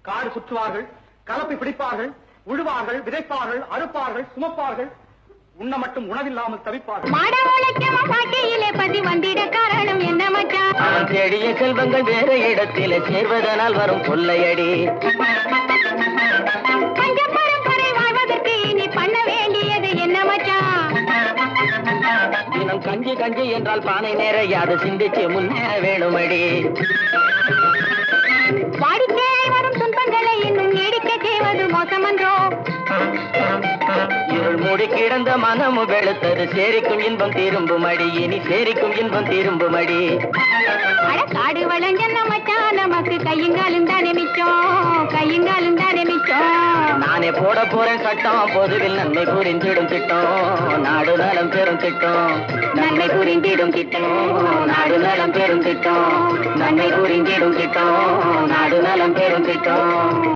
காடு சுற்றுவார்கள், கலப்பை பிடிப்பார்கள், உழுவார்கள், விதைப்பார்கள், அறுப்பார்கள், சுமப்பார்கள், உண்ண மட்டும் உணவில்லாமல் தவிப்பார்கள். பதி வந்திட காரணம் என்ன மச்சான்? அவன் தேடிய செல்வங்கள் வேற இடத்தில் சேர்வதனால் வரும் கொள்ளையடி. பஞ்ச பரம்பரை வாழ்வதற்கு நீ பண்ண வேண்டியது என்ன மச்சான்? தினம் கஞ்சி கஞ்சி என்றால் பானை நிறையாது சிந்திச்சு முன்னேற வேணுமடி. வாடிக்கையாய் வரும் துன்பங்களை இன்னும் நீடிக்க செய்வது மோசமன்றோ? இருள் மூடி கிடந்த மனமும் வெளுத்தது சேரிக்கும் இன்பம் திரும்புமடி. இனி சேரிக்கும் இன்பம் திரும்புமடி. காடு வளஞ்சன்ன மச்சான், நமக்கு கையுங்காலும் தானே மிச்சம், கையுங்காலும் தானே மிச்சம். நானே போட போறேன் சட்டம், பொதுவில் நன்மை புரிந்திடும் திட்டம், நாடு நலம் பெரும் திட்டம், நன்மை புரிந்திடும் திட்டம், நாடு நலம் பெரும் திட்டம், நன்மை புரிந்திடும் திட்டம், நாடு நலம் பெரும் திட்டம்.